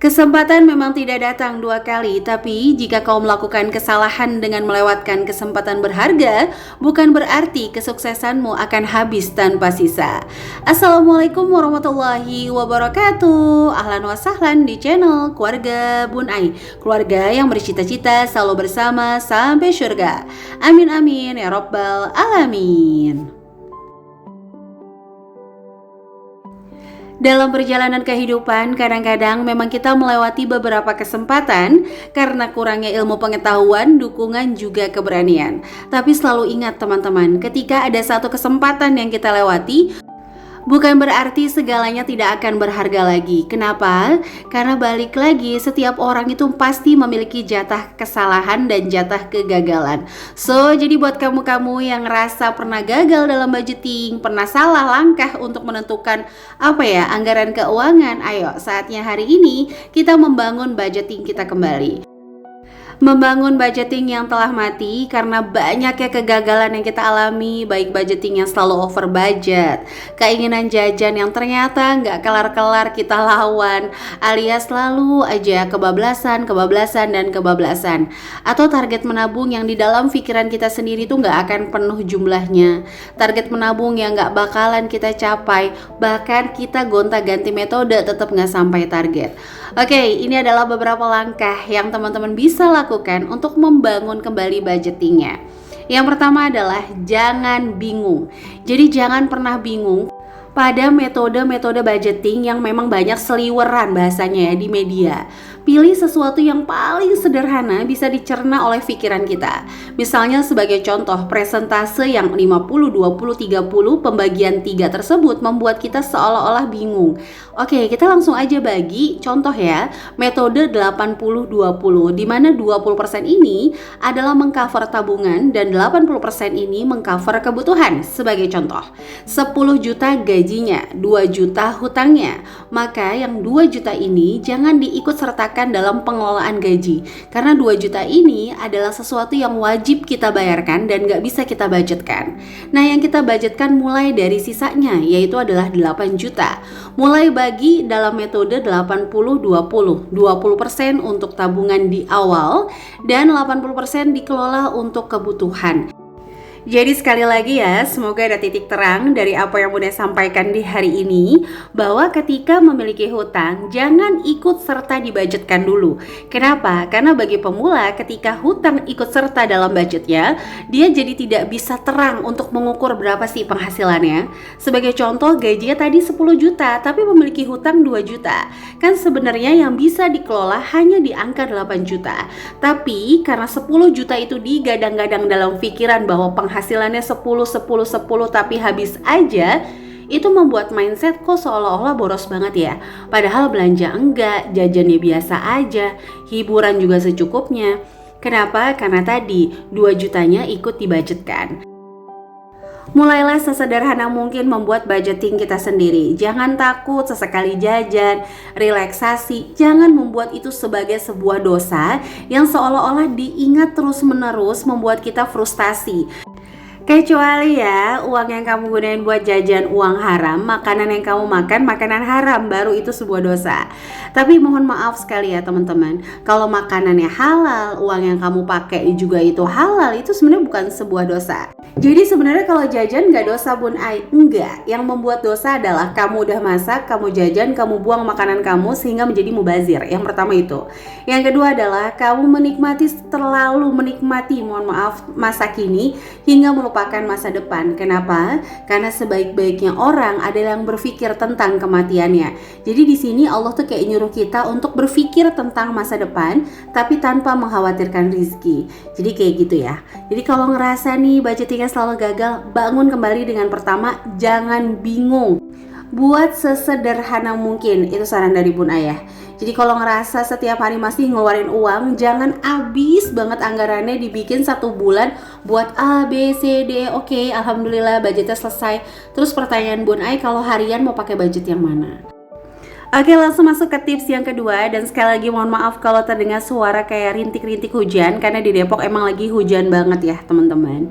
Kesempatan memang tidak datang dua kali, tapi jika kau melakukan kesalahan dengan melewatkan kesempatan berharga, bukan berarti kesuksesanmu akan habis tanpa sisa. Assalamualaikum warahmatullahi wabarakatuh. Ahlan wa sahlan di channel Keluarga Bun Ai, keluarga yang bercita-cita selalu bersama sampai surga. Amin amin ya rabbal alamin. Dalam perjalanan kehidupan, kadang-kadang memang kita melewati beberapa kesempatan karena kurangnya ilmu pengetahuan, dukungan, juga keberanian. Tapi selalu ingat teman-teman, ketika ada satu kesempatan yang kita lewati, bukan berarti segalanya tidak akan berharga lagi. Kenapa? Karena balik lagi, setiap orang itu pasti memiliki jatah kesalahan dan jatah kegagalan. So, jadi buat kamu-kamu yang ngerasa pernah gagal dalam budgeting, pernah salah langkah untuk menentukan anggaran keuangan, ayo saatnya hari ini kita membangun budgeting kita kembali. Membangun budgeting yang telah mati karena banyaknya kegagalan yang kita alami, baik budgeting yang selalu over budget, keinginan jajan yang ternyata nggak kelar-kelar kita lawan, alias selalu aja kebablasan, atau target menabung yang di dalam pikiran kita sendiri tuh nggak akan penuh jumlahnya, target menabung yang nggak bakalan kita capai, bahkan kita gonta-ganti metode tetap nggak sampai target. Oke, ini adalah beberapa langkah yang teman-teman bisa lakukan untuk membangun kembali budgetingnya. Yang pertama adalah jangan bingung. Jadi jangan pernah bingung pada metode-metode budgeting yang memang banyak seliweran bahasanya ya di media. Pilih sesuatu yang paling sederhana bisa dicerna oleh pikiran kita. Misalnya sebagai contoh, presentase yang 50, 20, 30 pembagian 3 tersebut membuat kita seolah-olah bingung. Oke, kita langsung aja bagi contoh ya, metode 80-20, di mana 20% ini adalah mengcover tabungan dan 80% ini mengcover kebutuhan. Sebagai contoh, 10 juta gajinya, 2 juta hutangnya. Maka yang 2 juta ini jangan diikut sertakan dalam pengelolaan gaji, karena 2 juta ini adalah sesuatu yang wajib kita bayarkan dan gak bisa kita budgetkan. Nah, yang kita budgetkan mulai dari sisanya, yaitu adalah 8 juta. Mulai bagi dalam metode 80-20, 20% untuk tabungan di awal dan 80% dikelola untuk kebutuhan. Jadi sekali lagi ya, semoga ada titik terang dari apa yang Bunda sampaikan di hari ini, bahwa ketika memiliki hutang, jangan ikut serta dibudgetkan dulu. Kenapa? Karena bagi pemula, ketika hutang ikut serta dalam budgetnya, dia jadi tidak bisa terang untuk mengukur berapa sih penghasilannya. Sebagai contoh, gajinya tadi 10 juta, tapi memiliki hutang 2 juta. Kan sebenarnya yang bisa dikelola hanya di angka 8 juta. Tapi karena 10 juta itu digadang-gadang dalam pikiran bahwa penghasilannya 10 tapi habis aja, itu membuat mindset kok seolah-olah boros banget ya. Padahal belanja enggak, jajannya biasa aja, hiburan juga secukupnya. Kenapa? Karena tadi 2 jutanya ikut dibudgetkan. Mulailah sesederhana mungkin membuat budgeting kita sendiri. Jangan takut sesekali jajan, relaksasi. Jangan membuat itu sebagai sebuah dosa yang seolah-olah diingat terus-menerus membuat kita frustasi. Kecuali ya, uang yang kamu gunain buat jajan uang haram, makanan yang kamu makan makanan haram, baru itu sebuah dosa. Tapi mohon maaf sekali ya teman-teman, kalau makanannya halal, uang yang kamu pakai juga itu halal, itu sebenarnya bukan sebuah dosa. Jadi sebenarnya kalau jajan nggak dosa Bun Ai, enggak. Yang membuat dosa adalah kamu udah masak, kamu jajan, kamu buang makanan kamu sehingga menjadi mubazir. Yang pertama itu. Yang kedua adalah kamu terlalu menikmati, mohon maaf, masa kini hingga melupakan masa depan. Kenapa? Karena sebaik-baiknya orang adalah yang berpikir tentang kematiannya. Jadi di sini Allah tuh kayak nyuruh kita untuk berpikir tentang masa depan, tapi tanpa mengkhawatirkan rizki. Jadi kayak gitu ya. Jadi kalau ngerasa nih budgetingnya selalu gagal, bangun kembali dengan pertama, jangan bingung. Buat sesederhana mungkin, itu saran dari Bun Ayah. Jadi kalau ngerasa setiap hari masih ngeluarin uang, jangan habis banget anggarannya dibikin 1 bulan buat A, B, C, D. Oke, alhamdulillah budgetnya selesai. Terus pertanyaan Bun Ai, kalau harian mau pakai budget yang mana? Oke, langsung masuk ke tips yang kedua. Dan sekali lagi mohon maaf kalau terdengar suara kayak rintik-rintik hujan, karena di Depok emang lagi hujan banget ya teman-teman.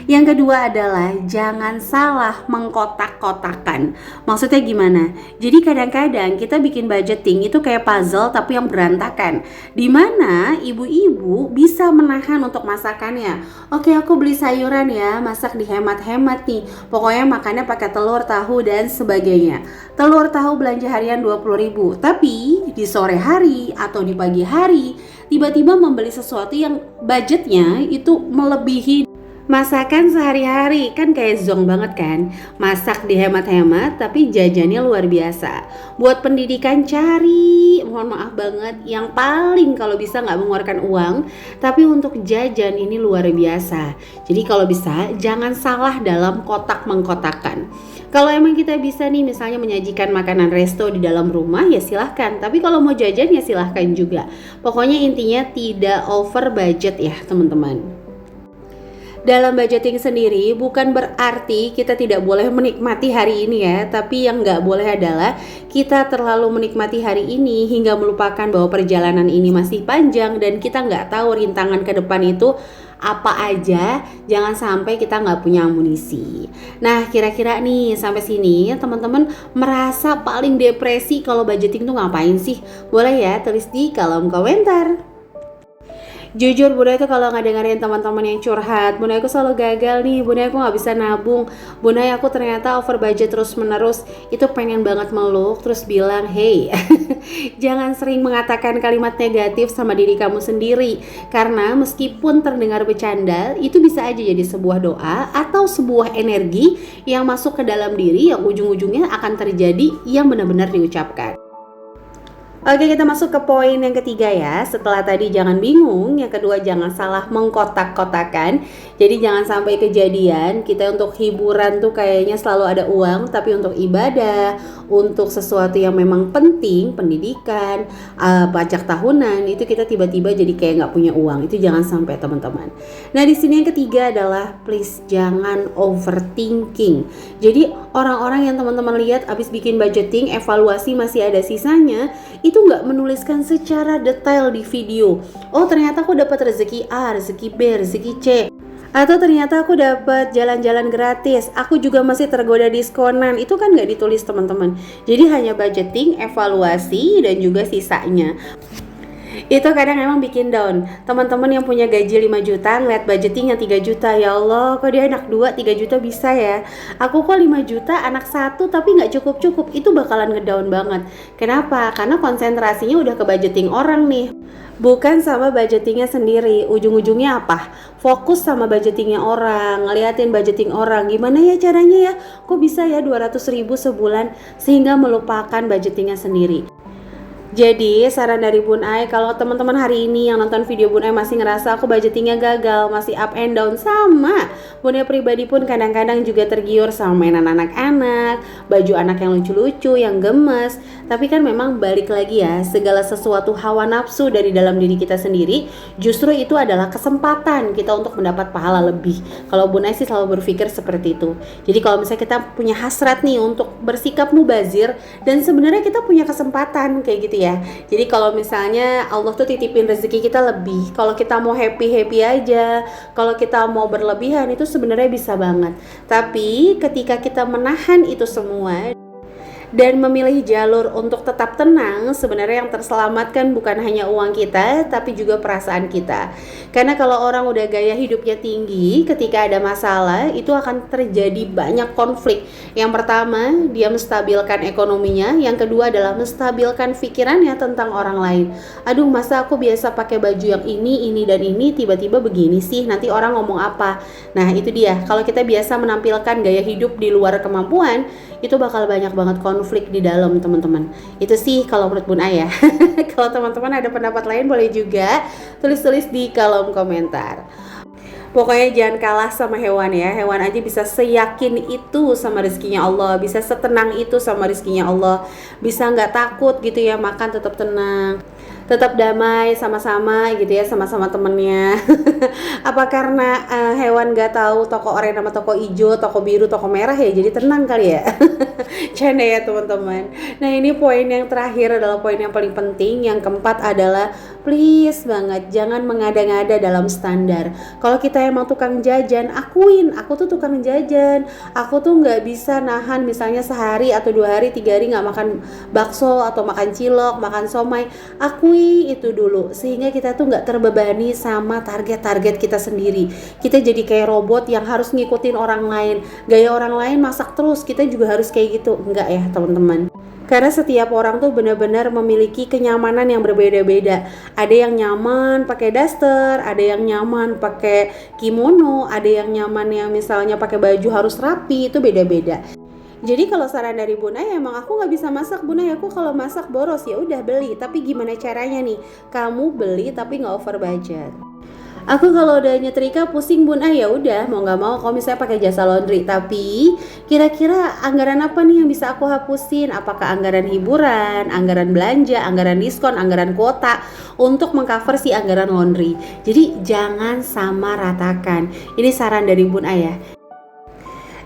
Yang kedua adalah jangan salah mengkotak-kotakan. Maksudnya gimana? Jadi kadang-kadang kita bikin budgeting itu kayak puzzle tapi yang berantakan, dimana ibu-ibu bisa menahan untuk masakannya. Oke, aku beli sayuran ya, masak dihemat-hemat nih. Pokoknya makannya pakai telur, tahu, dan sebagainya. Telur tahu belanja harian 20.000, tapi di sore hari atau di pagi hari tiba-tiba membeli sesuatu yang budgetnya itu melebihi masakan sehari-hari. Kan kayak zong banget kan, masak dihemat-hemat tapi jajannya luar biasa. Buat pendidikan cari, mohon maaf banget, yang paling kalau bisa nggak mengeluarkan uang, tapi untuk jajan ini luar biasa. Jadi kalau bisa jangan salah dalam kotak mengkotakkan. Kalau emang kita bisa nih misalnya menyajikan makanan resto di dalam rumah ya silahkan, tapi kalau mau jajan ya silahkan juga. Pokoknya intinya tidak over budget ya teman-teman. Dalam budgeting sendiri bukan berarti kita tidak boleh menikmati hari ini ya, tapi yang nggak boleh adalah kita terlalu menikmati hari ini hingga melupakan bahwa perjalanan ini masih panjang dan kita nggak tahu rintangan ke depan itu apa aja. Jangan sampai kita nggak punya amunisi. Nah, kira-kira nih sampai sini teman-teman merasa paling depresi kalau budgeting tuh ngapain sih? Boleh ya tulis di kolom komentar. Jujur Bunda itu kalau nggak dengerin teman-teman yang curhat, Bunda aku selalu gagal nih, Bunda aku nggak bisa nabung, Bunda aku ternyata over budget terus menerus. Itu pengen banget meluk terus bilang, hey jangan sering mengatakan kalimat negatif sama diri kamu sendiri, karena meskipun terdengar bercanda itu bisa aja jadi sebuah doa atau sebuah energi yang masuk ke dalam diri yang ujung-ujungnya akan terjadi yang benar-benar diucapkan. Oke, kita masuk ke poin yang ketiga ya. Setelah tadi jangan bingung, yang kedua jangan salah mengkotak-kotakan. Jadi jangan sampai kejadian kita untuk hiburan tuh kayaknya selalu ada uang, tapi untuk ibadah, untuk sesuatu yang memang penting, pendidikan, pajak tahunan, itu kita tiba-tiba jadi kayak nggak punya uang. Itu jangan sampai teman-teman. Nah di sini yang ketiga adalah please jangan overthinking. Jadi orang-orang yang teman-teman lihat abis bikin budgeting, evaluasi masih ada sisanya, itu nggak menuliskan secara detail di video. Oh ternyata aku dapat rezeki A, rezeki B, rezeki C. Atau ternyata aku dapat jalan-jalan gratis, aku juga masih tergoda diskonan. Itu kan nggak ditulis teman-teman. Jadi hanya budgeting, evaluasi, dan juga sisanya. Itu kadang emang bikin down. Teman-teman yang punya gaji 5 juta ngeliat budgeting yang 3 juta, ya Allah kok dia anak 2 3 juta bisa ya, aku kok 5 juta anak 1 tapi gak cukup-cukup. Itu bakalan ngedown banget. Kenapa? Karena konsentrasinya udah ke budgeting orang nih, bukan sama budgetingnya sendiri. Ujung-ujungnya apa? Fokus sama budgetingnya orang, ngeliatin budgeting orang, gimana ya caranya ya, kok bisa ya 200.000 sebulan, sehingga melupakan budgetingnya sendiri. Jadi saran dari Bun Ai, kalau teman-teman hari ini yang nonton video Bun Ai masih ngerasa aku budgetingnya gagal, masih up and down, sama Bun Ai pribadi pun kadang-kadang juga tergiur sama mainan anak-anak, baju anak yang lucu-lucu, yang gemes. Tapi kan memang balik lagi ya, segala sesuatu hawa nafsu dari dalam diri kita sendiri, justru itu adalah kesempatan kita untuk mendapat pahala lebih. Kalau Bun Ai sih selalu berpikir seperti itu. Jadi kalau misalnya kita punya hasrat nih untuk bersikap mubazir, dan sebenarnya kita punya kesempatan kayak gitu ya. Jadi kalau misalnya Allah tuh titipin rezeki kita lebih, kalau kita mau happy aja, kalau kita mau berlebihan itu sebenarnya bisa banget. Tapi ketika kita menahan itu semua dan memilih jalur untuk tetap tenang, sebenarnya yang terselamatkan bukan hanya uang kita, tapi juga perasaan kita. Karena kalau orang udah gaya hidupnya tinggi, ketika ada masalah, itu akan terjadi banyak konflik. Yang pertama, dia menstabilkan ekonominya. Yang kedua adalah menstabilkan pikirannya tentang orang lain. Aduh, masa aku biasa pakai baju yang ini, dan ini, tiba-tiba begini sih, nanti orang ngomong apa? Nah, itu dia. Kalau kita biasa menampilkan gaya hidup di luar kemampuan, itu bakal banyak banget konflik di dalam teman-teman. Itu sih kalau menurut Bun Ai ya. Kalau teman-teman ada pendapat lain boleh juga tulis-tulis di kolom komentar. Pokoknya jangan kalah sama hewan ya. Hewan aja bisa seyakin itu sama rezekinya Allah, bisa setenang itu sama rezekinya Allah, bisa nggak takut gitu ya, makan tetap tenang, tetap damai sama-sama gitu ya, sama-sama temennya. Apa karena hewan nggak tahu toko oranye sama toko hijau, toko biru, toko merah ya, jadi tenang kali ya. Canda ya teman-teman. Nah ini poin yang terakhir adalah poin yang paling penting. Yang keempat adalah please banget jangan mengada-ngada dalam standar. Kalau kita emang tukang jajan, akuin aku tuh tukang jajan. Aku tuh nggak bisa nahan misalnya sehari atau 2 hari 3 hari nggak makan bakso atau makan cilok, makan somai. Akui itu dulu sehingga kita tuh nggak terbebani sama target-target kita sendiri. Kita jadi kayak robot yang harus ngikutin orang lain. Gaya orang lain masak terus, kita juga harus kayak gitu. Enggak ya teman-teman. Karena setiap orang tuh benar-benar memiliki kenyamanan yang berbeda-beda. Ada yang nyaman pakai daster, ada yang nyaman pakai kimono, ada yang nyaman yang misalnya pakai baju harus rapi, itu beda-beda. Jadi kalau saran dari Bun Ay, emang aku nggak bisa masak Bun Ay, aku kalau masak boros, ya udah beli. Tapi gimana caranya nih? Kamu beli tapi nggak over budget. Aku kalau udah nyetrika pusing Bun Ay, ya udah mau nggak mau kalau misalnya pakai jasa laundry. Tapi kira-kira anggaran apa nih yang bisa aku hapusin? Apakah anggaran hiburan, anggaran belanja, anggaran diskon, anggaran kuota untuk mengcover si anggaran laundry. Jadi jangan sama ratakan. Ini saran dari Bun Ay ya.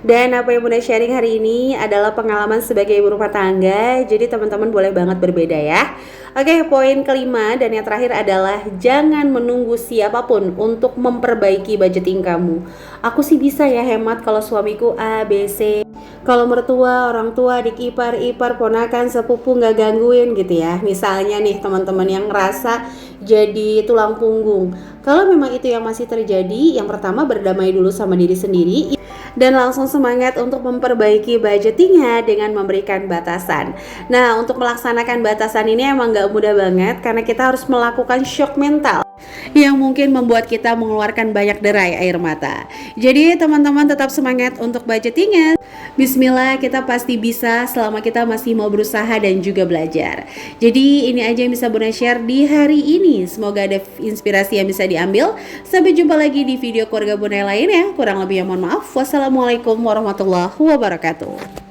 Dan apa yang Bunda sharing hari ini adalah pengalaman sebagai ibu rumah tangga. Jadi teman-teman boleh banget berbeda ya. Oke, poin kelima dan yang terakhir adalah jangan menunggu siapapun untuk memperbaiki budgeting kamu. Aku sih bisa ya hemat kalau suamiku A, B, C. Kalau mertua, orang tua, adik ipar, ponakan, sepupu nggak gangguin gitu ya. Misalnya nih teman-teman yang ngerasa jadi tulang punggung. Kalau memang itu yang masih terjadi, yang pertama berdamai dulu sama diri sendiri dan langsung semangat untuk memperbaiki budgetingnya dengan memberikan batasan. Nah, untuk melaksanakan batasan ini emang gak mudah banget karena kita harus melakukan shock mental yang mungkin membuat kita mengeluarkan banyak derai air mata. Jadi teman-teman tetap semangat untuk budgetingnya. Bismillah, kita pasti bisa selama kita masih mau berusaha dan juga belajar. Jadi ini aja yang bisa Bunda share di hari ini. Semoga ada inspirasi yang bisa diambil. Sampai jumpa lagi di video keluarga Bunda lainnya. Kurang lebihnya mohon maaf. Wassalamualaikum warahmatullahi wabarakatuh.